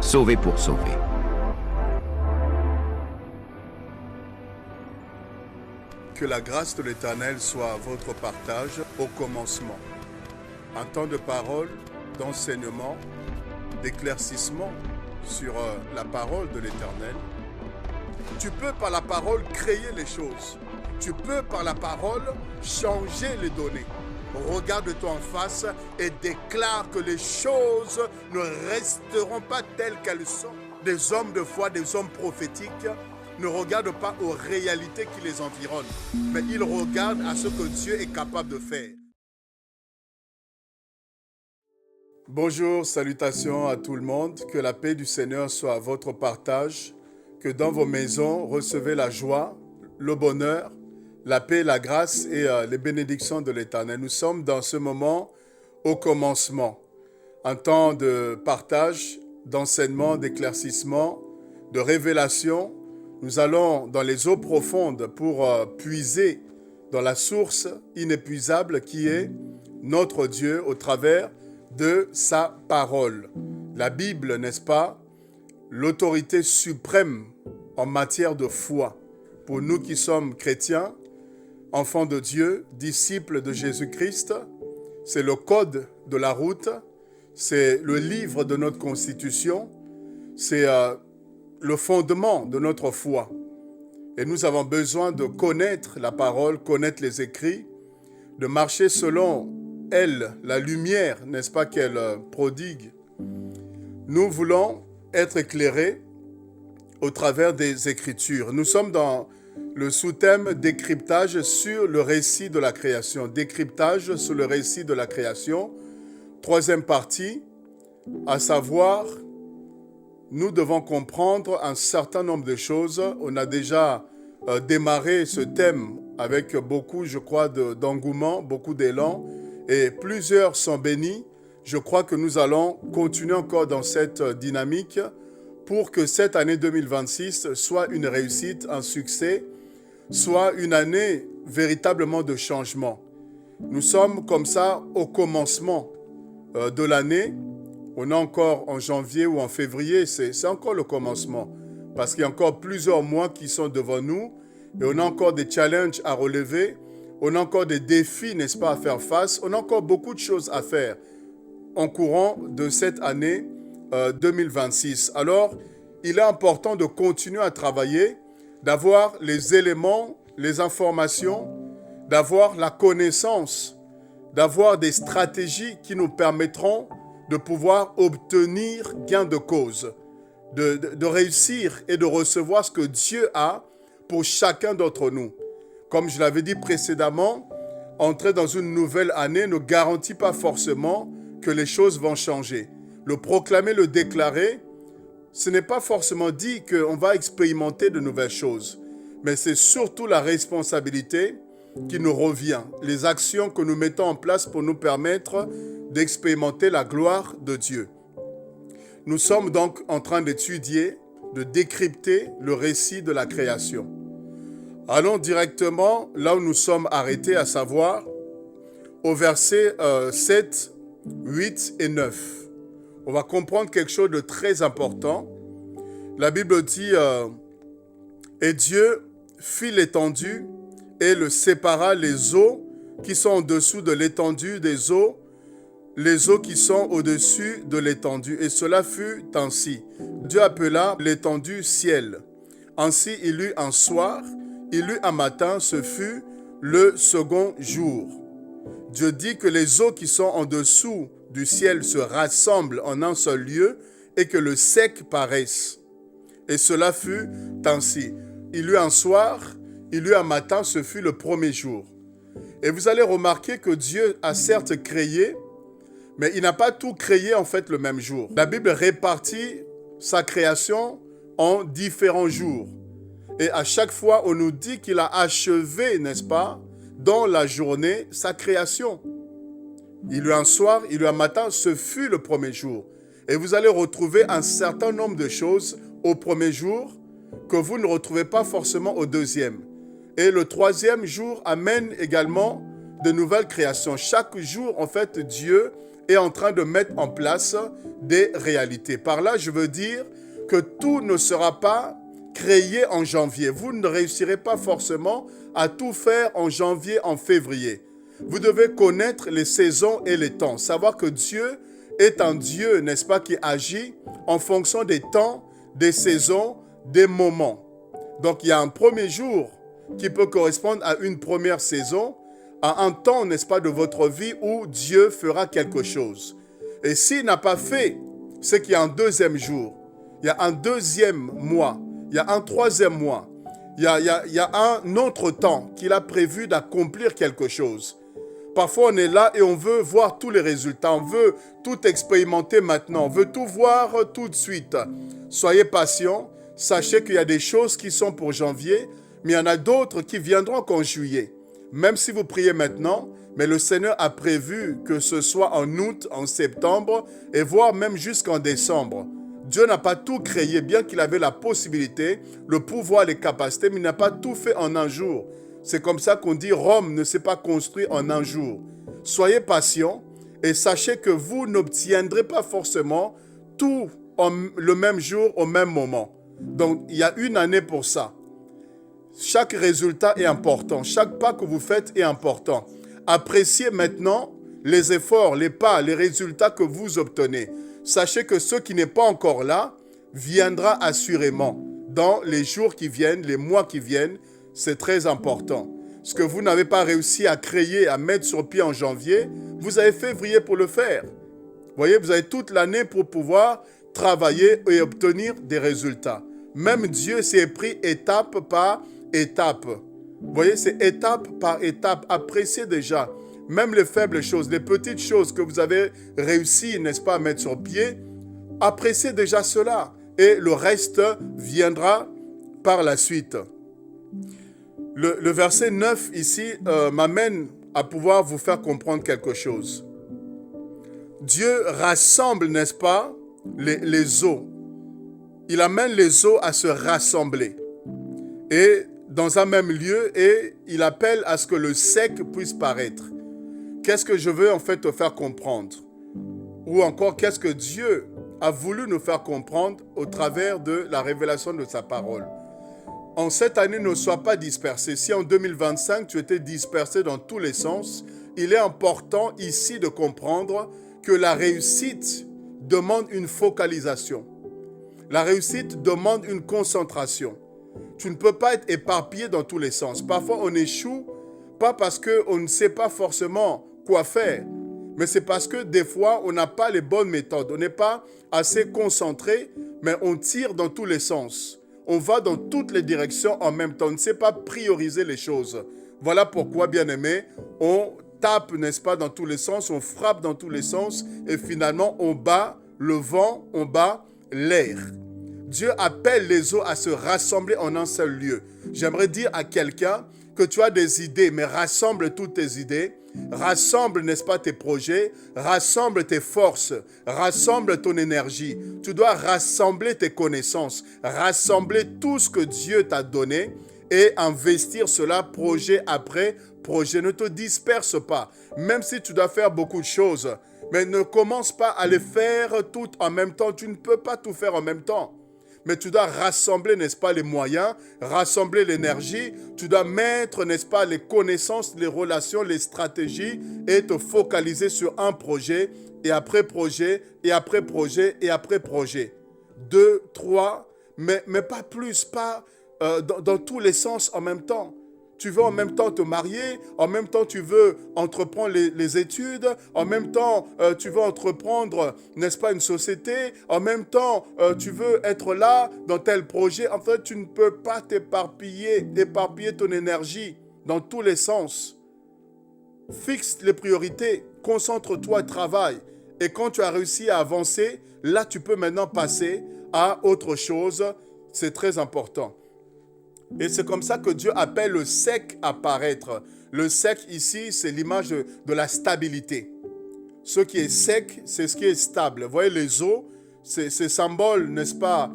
Sauvé pour sauver. Que la grâce de l'Éternel soit à votre partage au commencement. Un temps de parole, d'enseignement, d'éclaircissement sur la parole de l'Éternel. Tu peux par la parole créer les choses. Tu peux par la parole changer les données. Regarde-toi en face et déclare que les choses ne resteront pas telles qu'elles sont. Des hommes de foi, des hommes prophétiques ne regardent pas aux réalités qui les environnent, mais ils regardent à ce que Dieu est capable de faire. Bonjour, salutations à tout le monde. Que la paix du Seigneur soit à votre partage. Que dans vos maisons, recevez la joie, le bonheur, la paix, la grâce et les bénédictions de l'Éternel. Nous sommes dans ce moment au commencement. Un temps de partage, d'enseignement, d'éclaircissement, de révélation. Nous allons dans les eaux profondes pour puiser dans la source inépuisable qui est notre Dieu au travers de sa parole. La Bible, n'est-ce pas, l'autorité suprême en matière de foi. Pour nous qui sommes chrétiens, enfants de Dieu, disciples de Jésus-Christ, c'est le code de la route, c'est le livre de notre constitution, c'est le fondement de notre foi. Et nous avons besoin de connaître la parole, connaître les écrits, de marcher selon elle, la lumière, n'est-ce pas, qu'elle prodigue. Nous voulons être éclairés au travers des Écritures. Nous sommes dans le sous-thème décryptage sur le récit de la création. Décryptage sur le récit de la création. Troisième partie, à savoir, nous devons comprendre un certain nombre de choses. On a déjà démarré ce thème avec beaucoup, je crois, d'engouement, beaucoup d'élan, et plusieurs sont bénis. Je crois que nous allons continuer encore dans cette dynamique pour que cette année 2026 soit une réussite, un succès, soit une année véritablement de changement. Nous sommes comme ça au commencement de l'année. On est encore en janvier ou en février, c'est encore le commencement. Parce qu'il y a encore plusieurs mois qui sont devant nous et on a encore des challenges à relever. On a encore des défis, n'est-ce pas, à faire face. On a encore beaucoup de choses à faire en courant de cette année 2026. Alors, il est important de continuer à travailler, d'avoir les éléments, les informations, d'avoir la connaissance, d'avoir des stratégies qui nous permettront de pouvoir obtenir gain de cause, de réussir et de recevoir ce que Dieu a pour chacun d'entre nous. Comme je l'avais dit précédemment, entrer dans une nouvelle année ne garantit pas forcément que les choses vont changer. Le proclamer, le déclarer, ce n'est pas forcément dit qu'on va expérimenter de nouvelles choses, mais c'est surtout la responsabilité qui nous revient, les actions que nous mettons en place pour nous permettre d'expérimenter la gloire de Dieu. Nous sommes donc en train d'étudier, de décrypter le récit de la création. Allons directement là où nous sommes arrêtés, à savoir au verset 7, 8 et 9. On va comprendre quelque chose de très important. La Bible dit « Et Dieu fit l'étendue et le sépara les eaux qui sont en dessous de l'étendue des eaux, les eaux qui sont au-dessus de l'étendue. Et cela fut ainsi. Dieu appela l'étendue ciel. Ainsi il eut un soir, il eut un matin, ce fut le second jour. Dieu dit que les eaux qui sont en dessous du ciel se rassemblent en un seul lieu et que le sec paraisse. Et cela fut ainsi. Il eut un soir, il eut un matin, ce fut le premier jour. Et vous allez remarquer que Dieu a certes créé, mais il n'a pas tout créé en fait le même jour. La Bible répartit sa création en différents jours. Et à chaque fois, on nous dit qu'il a achevé, n'est-ce pas, dans la journée, sa création. Il eut un soir, il eut un matin, ce fut le premier jour. Et vous allez retrouver un certain nombre de choses au premier jour que vous ne retrouvez pas forcément au deuxième. Et le troisième jour amène également de nouvelles créations. Chaque jour, en fait, Dieu est en train de mettre en place des réalités. Par là, je veux dire que tout ne sera pas créé en janvier. Vous ne réussirez pas forcément à tout faire en janvier, en février. Vous devez connaître les saisons et les temps. Savoir que Dieu est un Dieu, n'est-ce pas, qui agit en fonction des temps, des saisons, des moments. Donc, il y a un premier jour qui peut correspondre à une première saison, à un temps, n'est-ce pas, de votre vie où Dieu fera quelque chose. Et s'il n'a pas fait, c'est qu'il y a un deuxième jour, il y a un deuxième mois, il y a un troisième mois, il y a un autre temps qu'il a prévu d'accomplir quelque chose. Parfois, on est là et on veut voir tous les résultats, on veut tout expérimenter maintenant, on veut tout voir tout de suite. Soyez patients, sachez qu'il y a des choses qui sont pour janvier, mais il y en a d'autres qui viendront qu'en juillet. Même si vous priez maintenant, mais le Seigneur a prévu que ce soit en août, en septembre, et voire même jusqu'en décembre. Dieu n'a pas tout créé, bien qu'il avait la possibilité, le pouvoir, les capacités, mais il n'a pas tout fait en un jour. C'est comme ça qu'on dit Rome ne s'est pas construit en un jour. Soyez patients et sachez que vous n'obtiendrez pas forcément tout le même jour, au même moment. Donc, il y a une année pour ça. Chaque résultat est important. Chaque pas que vous faites est important. Appréciez maintenant les efforts, les pas, les résultats que vous obtenez. Sachez que ce qui n'est pas encore là viendra assurément dans les jours qui viennent, les mois qui viennent. C'est très important. Ce que vous n'avez pas réussi à créer, à mettre sur pied en janvier, vous avez février pour le faire. Vous voyez, vous avez toute l'année pour pouvoir travailler et obtenir des résultats. Même Dieu s'est pris étape par étape. Vous voyez, c'est étape par étape. Appréciez déjà, même les faibles choses, les petites choses que vous avez réussi, n'est-ce pas, à mettre sur pied. Appréciez déjà cela et le reste viendra par la suite. Le verset 9 ici m'amène à pouvoir vous faire comprendre quelque chose. Dieu rassemble, n'est-ce pas, les eaux. Il amène les eaux à se rassembler. Et dans un même lieu, et il appelle à ce que le sec puisse paraître. Qu'est-ce que je veux en fait te faire comprendre? Ou encore, qu'est-ce que Dieu a voulu nous faire comprendre au travers de la révélation de sa parole? En cette année, ne sois pas dispersé. Si en 2025, tu étais dispersé dans tous les sens, il est important ici de comprendre que la réussite demande une focalisation. La réussite demande une concentration. Tu ne peux pas être éparpillé dans tous les sens. Parfois, on échoue, pas parce qu'on ne sait pas forcément quoi faire, mais c'est parce que des fois, on n'a pas les bonnes méthodes. On n'est pas assez concentré, mais on tire dans tous les sens. On va dans toutes les directions en même temps. On ne sait pas prioriser les choses. Voilà pourquoi, bien-aimés, on tape, n'est-ce pas, dans tous les sens, on frappe dans tous les sens et finalement, on bat le vent, on bat l'air. Dieu appelle les eaux à se rassembler en un seul lieu. J'aimerais dire à quelqu'un que tu as des idées, mais rassemble toutes tes idées. Rassemble, n'est-ce pas, tes projets. Rassemble tes forces. Rassemble ton énergie. Tu dois rassembler tes connaissances. Rassembler tout ce que Dieu t'a donné et investir cela projet après projet. Ne te disperse pas. Même si tu dois faire beaucoup de choses, mais ne commence pas à les faire toutes en même temps. Tu ne peux pas tout faire en même temps. Mais tu dois rassembler, n'est-ce pas, les moyens, rassembler l'énergie. Tu dois mettre, n'est-ce pas, les connaissances, les relations, les stratégies et te focaliser sur un projet et après projet et après projet et après projet. 2, 3, mais pas plus, pas dans tous les sens en même temps. Tu veux en même temps te marier, en même temps tu veux entreprendre les études, en même temps tu veux entreprendre, n'est-ce pas, une société, en même temps tu veux être là dans tel projet. En fait, tu ne peux pas éparpiller ton énergie dans tous les sens. Fixe les priorités, concentre-toi, travaille. Et quand tu as réussi à avancer, là tu peux maintenant passer à autre chose. C'est très important. Et c'est comme ça que Dieu appelle le sec à paraître. Le sec ici, c'est l'image de la stabilité. Ce qui est sec, c'est ce qui est stable. Vous voyez, les eaux, c'est symbole, n'est-ce pas,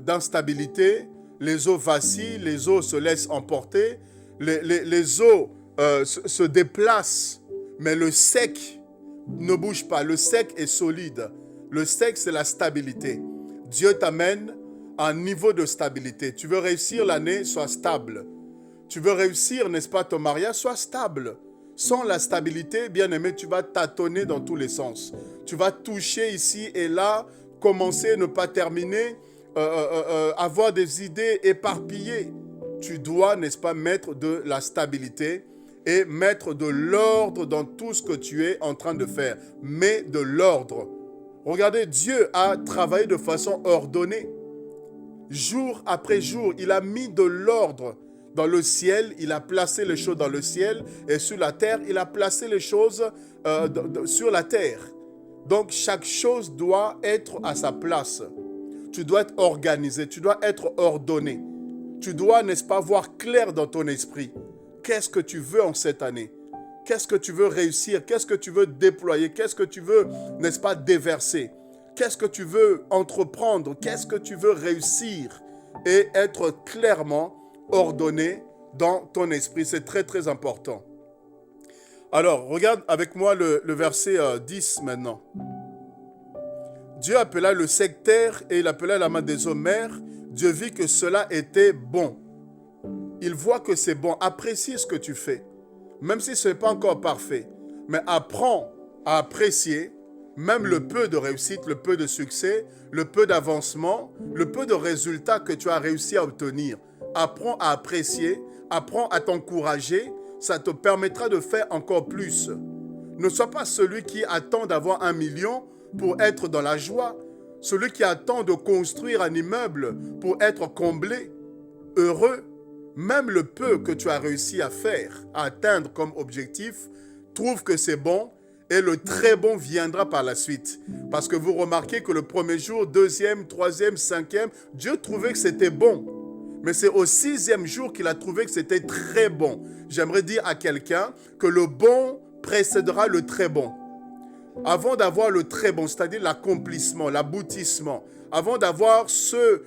d'instabilité. Les eaux vacillent, les eaux se laissent emporter. Les eaux se déplace, mais le sec ne bouge pas. Le sec est solide. Le sec, c'est la stabilité. Dieu t'amène à un niveau de stabilité. Tu veux réussir l'année, sois stable. Tu veux réussir, n'est-ce pas, ton mariage, sois stable. Sans la stabilité, bien aimé, tu vas tâtonner dans tous les sens. Tu vas toucher ici et là, commencer, ne pas terminer, avoir des idées éparpillées. Tu dois, n'est-ce pas, mettre de la stabilité et mettre de l'ordre dans tout ce que tu es en train de faire. Mets de l'ordre. Regardez, Dieu a travaillé de façon ordonnée. Jour après jour, il a mis de l'ordre dans le ciel, il a placé les choses dans le ciel, et sur la terre, il a placé les choses sur la terre. Donc, chaque chose doit être à sa place. Tu dois être organisé, tu dois être ordonné. Tu dois, n'est-ce pas, voir clair dans ton esprit. Qu'est-ce que tu veux en cette année? Qu'est-ce que tu veux réussir? Qu'est-ce que tu veux déployer? Qu'est-ce que tu veux, n'est-ce pas, déverser? Qu'est-ce que tu veux entreprendre? Qu'est-ce que tu veux réussir? Et être clairement ordonné dans ton esprit. C'est très, très important. Alors, regarde avec moi le verset 10 maintenant. Dieu appela le sectaire et il appela la main des homères. Dieu vit que cela était bon. Il voit que c'est bon. Apprécie ce que tu fais. Même si ce n'est pas encore parfait. Mais apprends à apprécier même le peu de réussite, le peu de succès, le peu d'avancement, le peu de résultats que tu as réussi à obtenir. Apprends à apprécier, apprends à t'encourager. Ça te permettra de faire encore plus. Ne sois pas celui qui attend d'avoir 1 million pour être dans la joie. Celui qui attend de construire un immeuble pour être comblé, heureux. Même le peu que tu as réussi à faire, à atteindre comme objectif, trouve que c'est bon et le très bon viendra par la suite. Parce que vous remarquez que le premier jour, deuxième, troisième, cinquième, Dieu trouvait que c'était bon. Mais c'est au 6e jour qu'il a trouvé que c'était très bon. J'aimerais dire à quelqu'un que le bon précédera le très bon. Avant d'avoir le très bon, c'est-à-dire l'accomplissement, l'aboutissement, avant d'avoir ce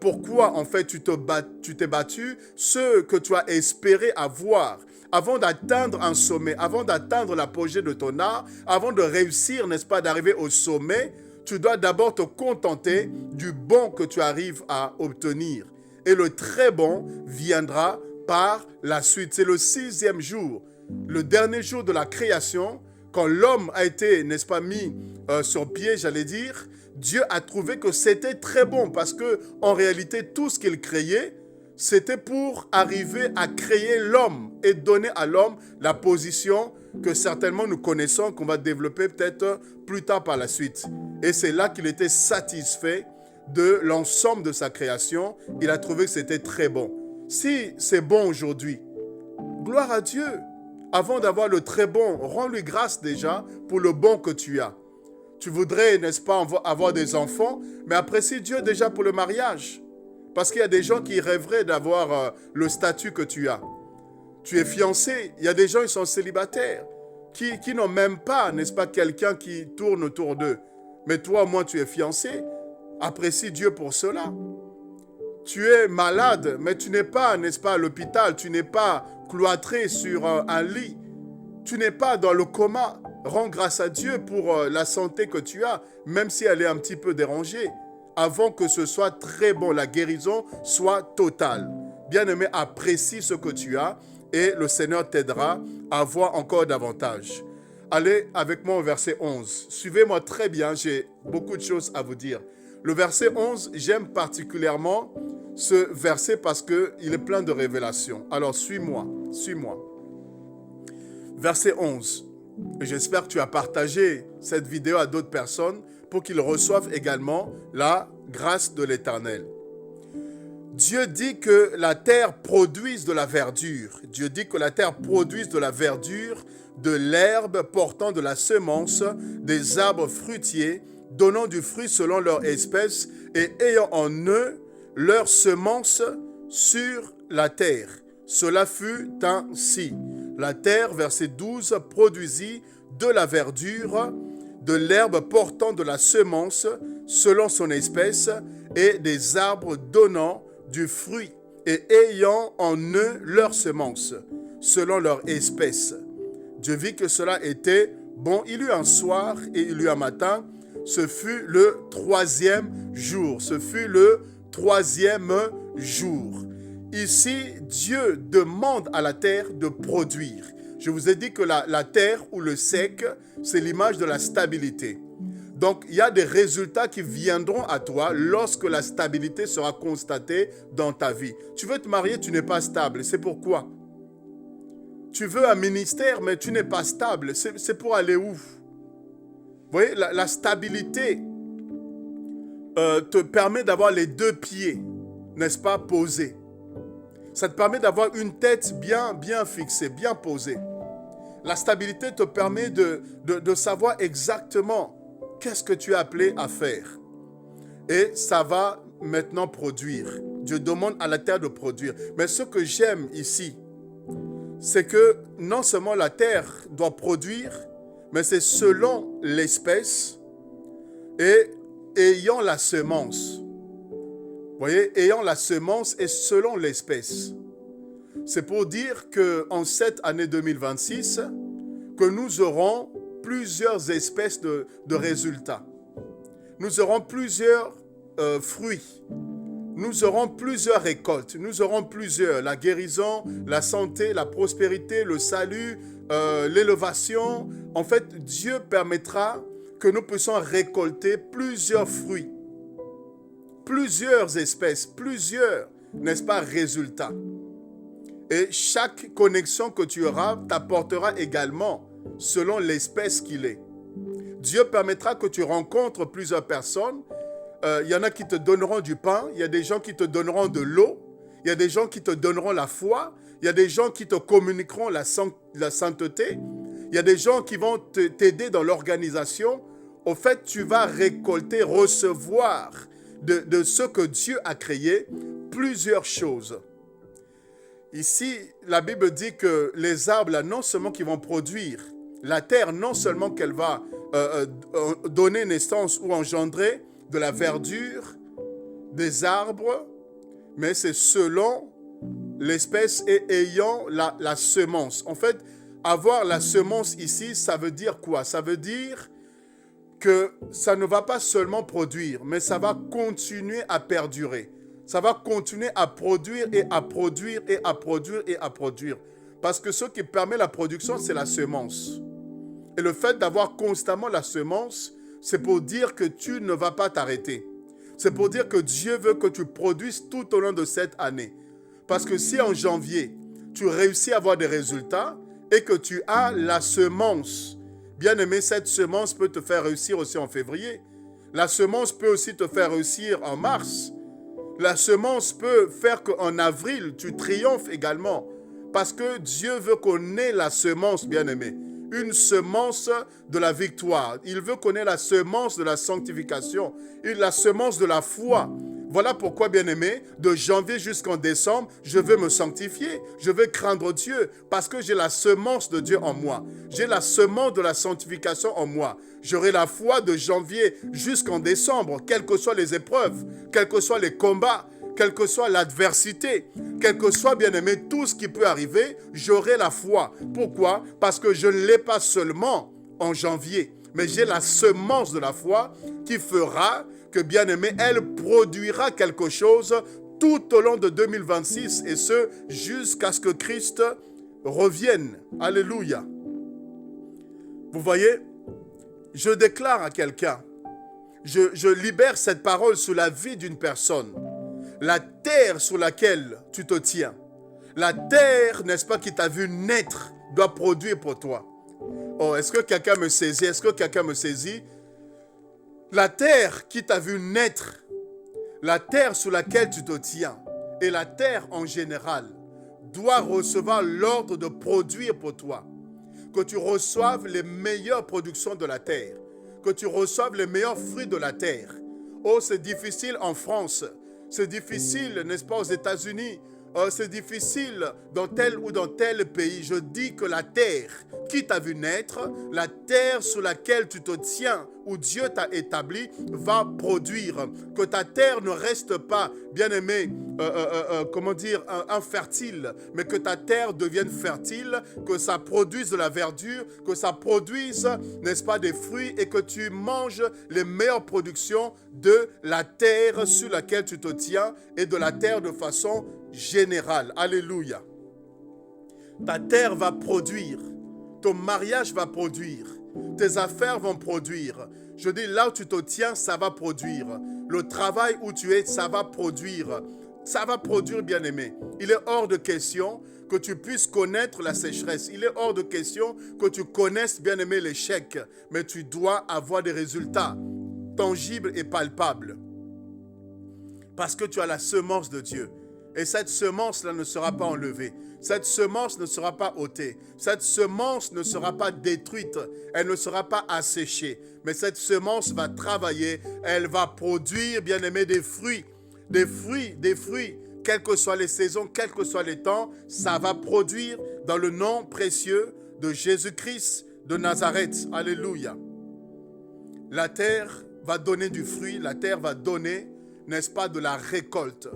pourquoi en fait tu t'es battu, ce que tu as espéré avoir, avant d'atteindre un sommet, avant d'atteindre l'apogée de ton art, avant de réussir, n'est-ce pas, d'arriver au sommet, tu dois d'abord te contenter du bon que tu arrives à obtenir. Et le très bon viendra par la suite. C'est le 6e jour, le dernier jour de la création, quand l'homme a été, n'est-ce pas, mis sur pied, j'allais dire, Dieu a trouvé que c'était très bon parce que en réalité, tout ce qu'il créait, c'était pour arriver à créer l'homme et donner à l'homme la position que certainement nous connaissons, qu'on va développer peut-être plus tard par la suite. Et c'est là qu'il était satisfait de l'ensemble de sa création. Il a trouvé que c'était très bon. Si c'est bon aujourd'hui, gloire à Dieu. Avant d'avoir le très bon, rends-lui grâce déjà pour le bon que tu as. Tu voudrais, n'est-ce pas, avoir des enfants, mais apprécie Dieu déjà pour le mariage. Parce qu'il y a des gens qui rêveraient d'avoir le statut que tu as. Tu es fiancé, il y a des gens qui sont célibataires, qui n'ont même pas, n'est-ce pas, quelqu'un qui tourne autour d'eux. Mais toi, au moins, tu es fiancé. Apprécie Dieu pour cela. Tu es malade, mais tu n'es pas, n'est-ce pas, à l'hôpital. Tu n'es pas cloîtré sur un lit. Tu n'es pas dans le coma. Rends grâce à Dieu pour la santé que tu as, même si elle est un petit peu dérangée, avant que ce soit très bon, la guérison soit totale. Bien-aimé, apprécie ce que tu as et le Seigneur t'aidera à voir encore davantage. Allez avec moi au verset 11. Suivez-moi très bien, j'ai beaucoup de choses à vous dire. Le verset 11, j'aime particulièrement ce verset parce qu'il est plein de révélations. Alors, suis-moi. Verset 11. J'espère que tu as partagé cette vidéo à d'autres personnes pour qu'ils reçoivent également la grâce de l'Éternel. Dieu dit que la terre produise de la verdure. Dieu dit que la terre produise de la verdure, de l'herbe portant de la semence, des arbres fruitiers, donnant du fruit selon leur espèce et ayant en eux leur semence sur la terre. Cela fut ainsi. La terre, verset 12, produisit de la verdure, de l'herbe portant de la semence selon son espèce et des arbres donnant du fruit et ayant en eux leur semence. selon leur espèce. Dieu vit que cela était bon. Il y eut un soir et il y eut un matin. Ce fut le troisième jour. Ce fut le troisième jour. Ici, Dieu demande à la terre de produire. Je vous ai dit que la terre ou le sec, c'est l'image de la stabilité. Donc, il y a des résultats qui viendront à toi lorsque la stabilité sera constatée dans ta vie. Tu veux te marier, tu n'es pas stable. C'est pourquoi? Tu veux un ministère, mais tu n'es pas stable. C'est pour aller où? Vous voyez, la stabilité te permet d'avoir les deux pieds, n'est-ce pas, posés. Ça te permet d'avoir une tête bien fixée, bien posée. La stabilité te permet de savoir exactement qu'est-ce que tu es appelé à faire. Et ça va maintenant produire. Dieu demande à la terre de produire. Mais ce que j'aime ici, c'est que non seulement la terre doit produire, mais c'est selon l'espèce et ayant la semence. Vous voyez, ayant la semence et selon l'espèce. C'est pour dire qu'en cette année 2026, que nous aurons plusieurs espèces de résultats. Nous aurons plusieurs fruits. Nous aurons plusieurs récoltes. Nous aurons plusieurs. La guérison, la santé, la prospérité, le salut, l'élévation. En fait, Dieu permettra que nous puissions récolter plusieurs fruits. Plusieurs espèces, plusieurs, n'est-ce pas, résultats. Et chaque connexion que tu auras t'apportera également selon l'espèce qu'il est. Dieu permettra que tu rencontres plusieurs personnes. Il y en a qui te donneront du pain, il y a des gens qui te donneront de l'eau, il y a des gens qui te donneront la foi, il y a des gens qui te communiqueront la sainteté, il y a des gens qui vont t'aider dans l'organisation. Au fait, tu vas récolter, recevoir de ce que Dieu a créé, plusieurs choses. Ici, la Bible dit que les arbres, là, non seulement qu'ils vont produire, la terre, non seulement qu'elle va donner naissance ou engendrer de la verdure, des arbres, mais c'est selon l'espèce et ayant la semence. En fait, avoir la semence ici, ça veut dire quoi? Ça veut dire que ça ne va pas seulement produire, mais ça va continuer à perdurer. Ça va continuer à produire et à produire et à produire et à produire. Parce que ce qui permet la production, c'est la semence. Et le fait d'avoir constamment la semence, c'est pour dire que tu ne vas pas t'arrêter. C'est pour dire que Dieu veut que tu produises tout au long de cette année. Parce que si en janvier, tu réussis à avoir des résultats et que tu as la semence, bien aimé, cette semence peut te faire réussir aussi en février. La semence peut aussi te faire réussir en mars. La semence peut faire qu'en avril, tu triomphes également. Parce que Dieu veut qu'on ait la semence, bien-aimé. Une semence de la victoire. Il veut qu'on ait la semence de la sanctification. Et la semence de la foi. Voilà pourquoi, bien-aimé, de janvier jusqu'en décembre, je veux me sanctifier. Je veux craindre Dieu parce que j'ai la semence de Dieu en moi. J'ai la semence de la sanctification en moi. J'aurai la foi de janvier jusqu'en décembre, quelles que soient les épreuves, quels que soient les combats, quelle que soit l'adversité, quel que soit, bien-aimé, tout ce qui peut arriver, j'aurai la foi. Pourquoi? Parce que je ne l'ai pas seulement en janvier, mais j'ai la semence de la foi qui fera que, bien-aimé, elle produira quelque chose tout au long de 2026 et ce, jusqu'à ce que Christ revienne. Alléluia. Vous voyez, je déclare à quelqu'un, je libère cette parole sur la vie d'une personne. La terre sur laquelle tu te tiens, la terre, n'est-ce pas, qui t'a vu naître, doit produire pour toi. Oh, est-ce que quelqu'un me saisit? Est-ce que quelqu'un me saisit? La terre qui t'a vu naître, la terre sur laquelle tu te tiens, et la terre en général, doit recevoir l'ordre de produire pour toi. Que tu reçoives les meilleures productions de la terre, que tu reçoives les meilleurs fruits de la terre. Oh, c'est difficile en France, c'est difficile, n'est-ce pas, aux États-Unis, c'est difficile dans tel ou dans tel pays. Je dis que la terre qui t'a vu naître, la terre sur laquelle tu te tiens où Dieu t'a établi va produire. Que ta terre ne reste pas, bien-aimé, infertile, mais que ta terre devienne fertile, que ça produise de la verdure, que ça produise, n'est-ce pas, des fruits et que tu manges les meilleures productions de la terre sur laquelle tu te tiens et de la terre de façon générale. Alléluia. Ta terre va produire, ton mariage va produire, tes affaires vont produire. Je dis, là où tu te tiens, ça va produire. Le travail où tu es, ça va produire. Ça va produire, bien-aimé. Il est hors de question que tu puisses connaître la sécheresse. Il est hors de question que tu connaisses, bien-aimé, l'échec. Mais tu dois avoir des résultats tangibles et palpables. Parce que tu as la semence de Dieu. Et cette semence-là ne sera pas enlevée. Cette semence ne sera pas ôtée. Cette semence ne sera pas détruite. Elle ne sera pas asséchée. Mais cette semence va travailler. Elle va produire, bien-aimé, des fruits. Des fruits. Quelles que soient les saisons, quels que soient les temps, ça va produire dans le nom précieux de Jésus-Christ de Nazareth. Alléluia. La terre va donner du fruit. La terre va donner, n'est-ce pas, de la récolte.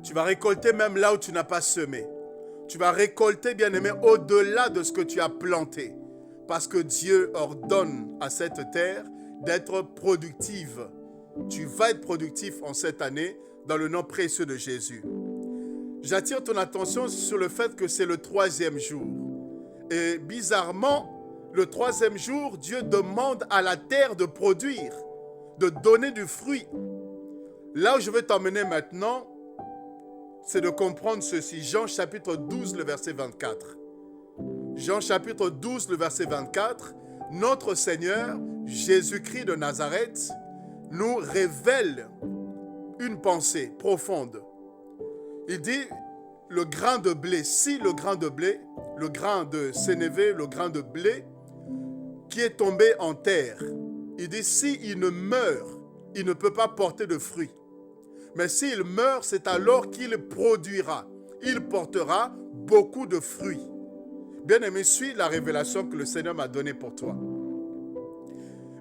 Tu vas récolter même là où tu n'as pas semé. Tu vas récolter, bien-aimé, au-delà de ce que tu as planté. Parce que Dieu ordonne à cette terre d'être productive. Tu vas être productif en cette année dans le nom précieux de Jésus. J'attire ton attention sur le fait que c'est le 3e jour. Et bizarrement, le 3e jour, Dieu demande à la terre de produire, de donner du fruit. Là où je veux t'emmener maintenant, c'est de comprendre ceci. Jean chapitre 12, le verset 24. Jean chapitre 12, le verset 24. Notre Seigneur, Jésus-Christ de Nazareth, nous révèle une pensée profonde. Il dit, le grain de blé, si le grain de blé, le grain de sénévé, le grain de blé, qui est tombé en terre, il dit, si il ne meurt, il ne peut pas porter de fruits. Mais s'il meurt, c'est alors qu'il produira. Il portera beaucoup de fruits. Bien-aimé, suis la révélation que le Seigneur m'a donnée pour toi.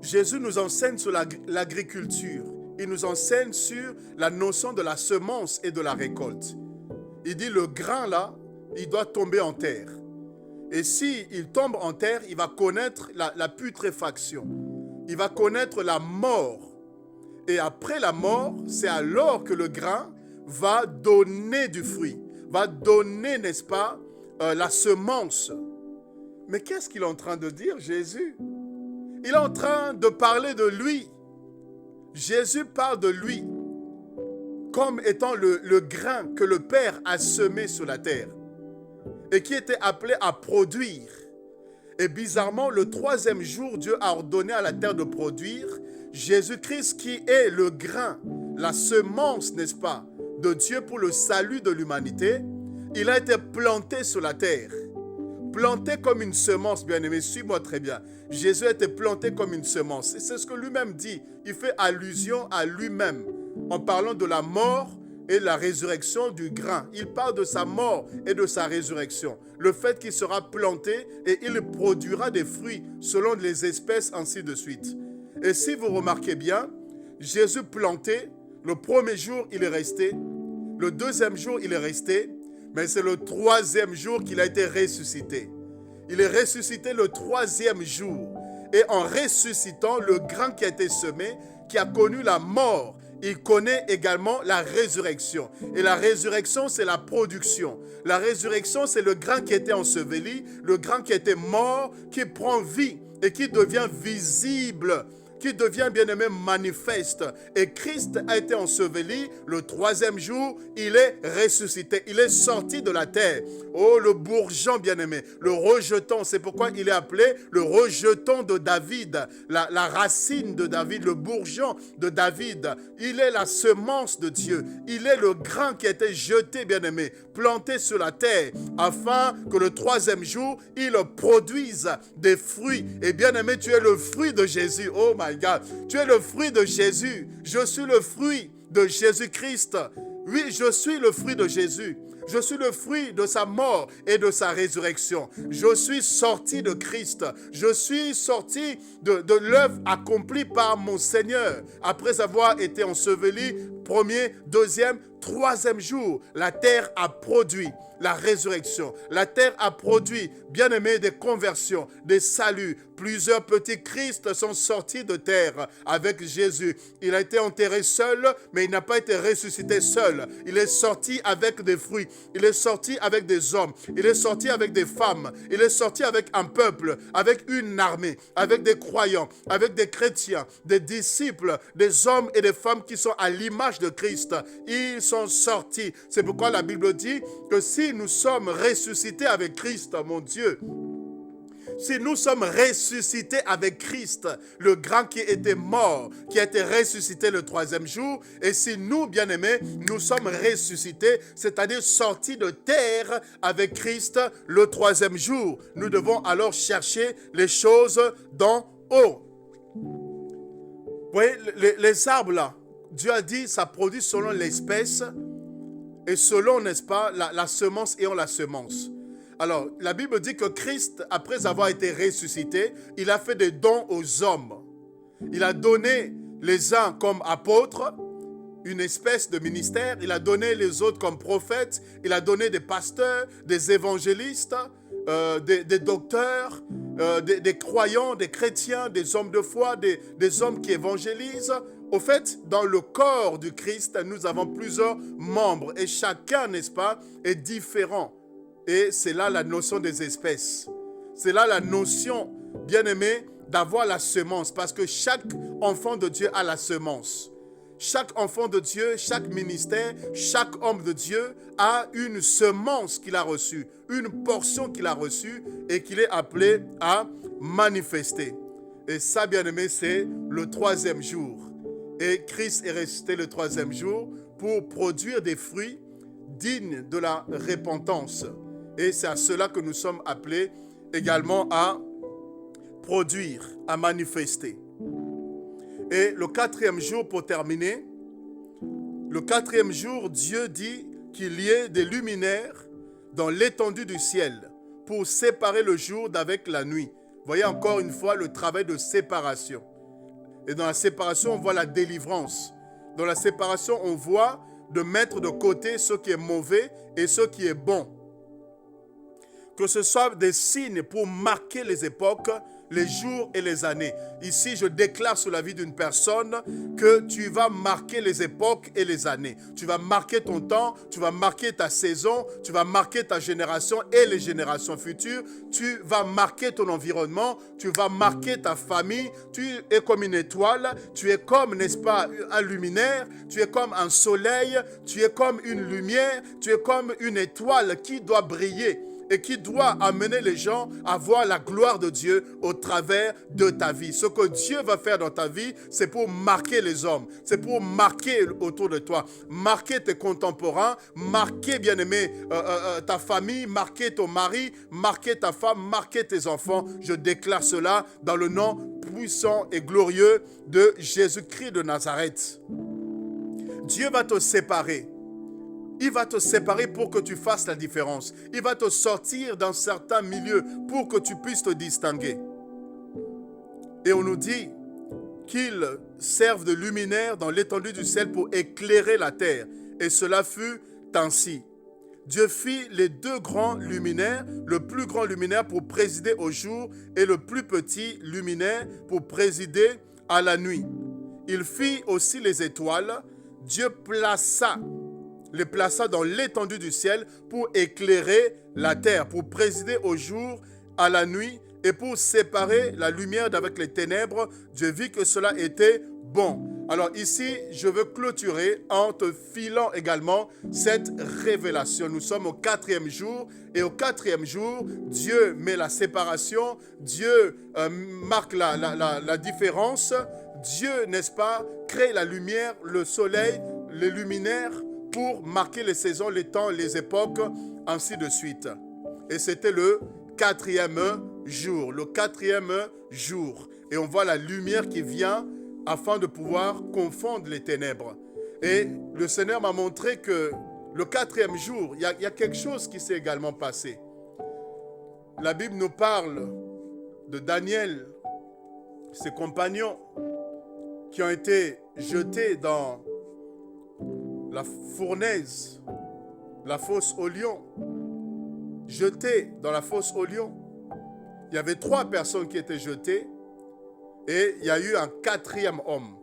Jésus nous enseigne sur l'agriculture. Il nous enseigne sur la notion de la semence et de la récolte. Il dit, le grain là, il doit tomber en terre. Et s'il tombe en terre, il va connaître la putréfaction. Il va connaître la mort. Et après la mort, c'est alors que le grain va donner du fruit, va donner, n'est-ce pas, la semence. Mais qu'est-ce qu'il est en train de dire, Jésus? Il est en train de parler de lui. Jésus parle de lui comme étant le grain que le Père a semé sur la terre et qui était appelé à produire. Et bizarrement, le 3e jour, Dieu a ordonné à la terre de produire. Jésus-Christ qui est le grain, la semence, n'est-ce pas, de Dieu pour le salut de l'humanité, il a été planté sur la terre. Planté comme une semence, bien-aimé, suis-moi très bien. Jésus a été planté comme une semence. Et c'est ce que lui-même dit. Il fait allusion à lui-même en parlant de la mort et la résurrection du grain. Il parle de sa mort et de sa résurrection. Le fait qu'il sera planté et il produira des fruits selon les espèces, ainsi de suite. Et si vous remarquez bien, Jésus planté, le 1er jour, il est resté. Le 2e jour, il est resté. Mais c'est le 3e jour qu'il a été ressuscité. Il est ressuscité le 3e jour. Et en ressuscitant, le grain qui a été semé, qui a connu la mort, il connaît également la résurrection. Et la résurrection, c'est la production. La résurrection, c'est le grain qui était enseveli, le grain qui était mort, qui prend vie et qui devient visible, qui devient bien-aimé manifeste. Et Christ a été enseveli, le 3e jour, il est ressuscité, il est sorti de la terre. Oh, le bourgeon bien-aimé, le rejeton, c'est pourquoi il est appelé le rejeton de David, la racine de David, le bourgeon de David. Il est la semence de Dieu, il est le grain qui a été jeté, bien-aimé, planté sur la terre, afin que le 3e jour, il produise des fruits. Et bien-aimé, tu es le fruit de Jésus. Oh my God, tu es le fruit de Jésus. Je suis le fruit de Jésus-Christ. Oui, je suis le fruit de Jésus. Je suis le fruit de sa mort et de sa résurrection. Je suis sorti de Christ. Je suis sorti de l'œuvre accomplie par mon Seigneur. Après avoir été enseveli, premier, deuxième, troisième jour, la terre a produit la résurrection. La terre a produit, bien aimé, des conversions, des saluts. Plusieurs petits Christ sont sortis de terre avec Jésus. Il a été enterré seul, mais il n'a pas été ressuscité seul. Il est sorti avec des fruits. Il est sorti avec des hommes. Il est sorti avec des femmes. Il est sorti avec un peuple, avec une armée, avec des croyants, avec des chrétiens, des disciples, des hommes et des femmes qui sont à l'image de Christ. Ils sont sortis. C'est pourquoi la Bible dit que si nous sommes ressuscités avec Christ, mon Dieu, si nous sommes ressuscités avec Christ, le grand qui était mort, qui a été ressuscité le troisième jour, et si nous, bien-aimés, nous sommes ressuscités, c'est-à-dire sortis de terre avec Christ le troisième jour, nous devons alors chercher les choses d'en haut. Vous voyez, les arbres là, Dieu a dit, ça produit selon l'espèce et selon, n'est-ce pas, la semence ayant la semence. Alors, la Bible dit que Christ, après avoir été ressuscité, il a fait des dons aux hommes. Il a donné les uns comme apôtres, une espèce de ministère. Il a donné les autres comme prophètes. Il a donné des pasteurs, des évangélistes, des docteurs, des croyants, des chrétiens, des hommes de foi, des hommes qui évangélisent. Au fait, dans le corps du Christ, nous avons plusieurs membres et chacun, n'est-ce pas, est différent. Et c'est là la notion des espèces. C'est là la notion, bien-aimé, d'avoir la semence. Parce que chaque enfant de Dieu a la semence. Chaque enfant de Dieu, chaque ministère, chaque homme de Dieu a une semence qu'il a reçue, une portion qu'il a reçue et qu'il est appelé à manifester. Et ça, bien-aimé, c'est le troisième jour. Et Christ est ressuscité le troisième jour pour produire des fruits dignes de la repentance. Et c'est à cela que nous sommes appelés également à produire, à manifester. Et le quatrième jour, pour terminer, le quatrième jour, Dieu dit qu'il y ait des luminaires dans l'étendue du ciel pour séparer le jour d'avec la nuit. Voyez encore une fois le travail de séparation. Et dans la séparation, on voit la délivrance. Dans la séparation, on voit de mettre de côté ce qui est mauvais et ce qui est bon. Que ce soit des signes pour marquer les époques, les jours et les années. Ici, je déclare sur la vie d'une personne que tu vas marquer les époques et les années. Tu vas marquer ton temps, tu vas marquer ta saison, tu vas marquer ta génération et les générations futures. Tu vas marquer ton environnement, tu vas marquer ta famille. Tu es comme une étoile, tu es comme, n'est-ce pas, un luminaire, tu es comme un soleil, tu es comme une lumière, tu es comme une étoile qui doit briller et qui doit amener les gens à voir la gloire de Dieu au travers de ta vie. Ce que Dieu va faire dans ta vie, c'est pour marquer les hommes, c'est pour marquer autour de toi, marquer tes contemporains, marquer, bien-aimé, ta famille, marquer ton mari, marquer ta femme, marquer tes enfants. Je déclare cela dans le nom puissant et glorieux de Jésus-Christ de Nazareth. Dieu va te séparer. Il va te séparer pour que tu fasses la différence. Il va te sortir dans certains milieux pour que tu puisses te distinguer. Et on nous dit qu'ils servent de luminaire dans l'étendue du ciel pour éclairer la terre. Et cela fut ainsi. Dieu fit les deux grands luminaires, le plus grand luminaire pour présider au jour et le plus petit luminaire pour présider à la nuit. Il fit aussi les étoiles. Dieu les plaça dans l'étendue du ciel pour éclairer la terre, pour présider au jour, à la nuit et pour séparer la lumière d'avec les ténèbres. Dieu vit que cela était bon. Alors ici, je veux clôturer en te filant également cette révélation. Nous sommes au quatrième jour et au quatrième jour, Dieu met la séparation, Dieu marque la différence. Dieu, n'est-ce pas, crée la lumière, le soleil, les luminaires, pour marquer les saisons, les temps, les époques, ainsi de suite. Et c'était le quatrième jour. Le quatrième jour. Et on voit la lumière qui vient afin de pouvoir confondre les ténèbres. Et le Seigneur m'a montré que le quatrième jour, il y a quelque chose qui s'est également passé. La Bible nous parle de Daniel, ses compagnons, qui ont été jetés dans la fournaise, la fosse aux lions. Jetés dans la fosse aux lions. Il y avait 3 personnes qui étaient jetées et il y a eu un 4e homme.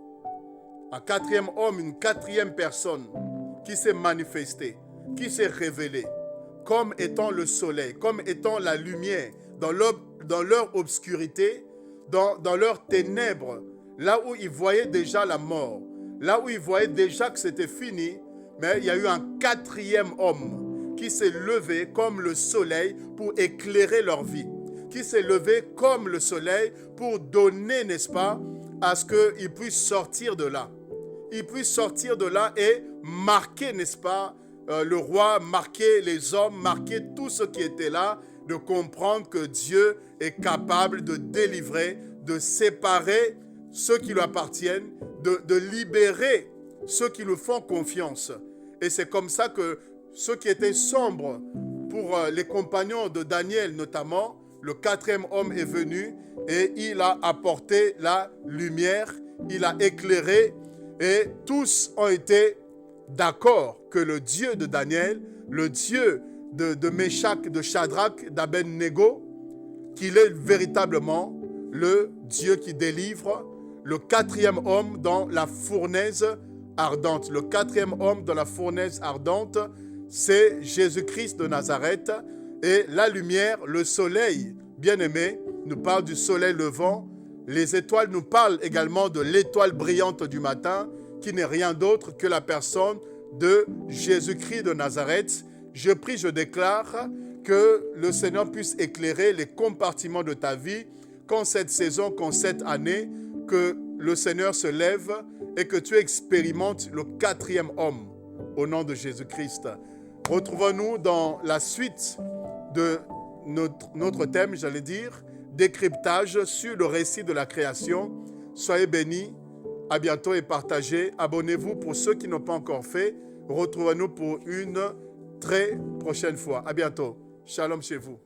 Un 4e homme, une 4e personne qui s'est manifestée, qui s'est révélée comme étant le soleil, comme étant la lumière dans leur obscurité, dans leurs ténèbres, là où ils voyaient déjà la mort, là où ils voyaient déjà que c'était fini, mais il y a eu un 4e homme qui s'est levé comme le soleil pour éclairer leur vie, qui s'est levé comme le soleil pour donner, n'est-ce pas, à ce qu'ils puissent sortir de là. Ils puissent sortir de là et marquer, n'est-ce pas, le roi, marquer les hommes, marquer tous ceux qui étaient là, de comprendre que Dieu est capable de délivrer, de séparer ceux qui lui appartiennent, de libérer ceux qui lui font confiance. Et c'est comme ça que ceux qui étaient sombres, pour les compagnons de Daniel notamment, le 4e homme est venu et il a apporté la lumière, il a éclairé et tous ont été d'accord que le Dieu de Daniel, le Dieu de Méshach, de Shadrach, d'Abednego, qu'il est véritablement le Dieu qui délivre, le 4e homme dans la fournaise ardente. Le 4e homme dans la fournaise ardente, c'est Jésus-Christ de Nazareth. Et la lumière, le soleil, bien-aimé, nous parle du soleil levant. Les étoiles nous parlent également de l'étoile brillante du matin, qui n'est rien d'autre que la personne de Jésus-Christ de Nazareth. Je prie, je déclare que le Seigneur puisse éclairer les compartiments de ta vie, qu'en cette saison, qu'en cette année, que le Seigneur se lève et que tu expérimentes le 4e homme au nom de Jésus-Christ. Retrouvons-nous dans la suite de notre thème, j'allais dire, décryptage sur le récit de la création. Soyez bénis, à bientôt et partagez. Abonnez-vous pour ceux qui n'ont pas encore fait. Retrouvons-nous pour une très prochaine fois. À bientôt. Shalom chez vous.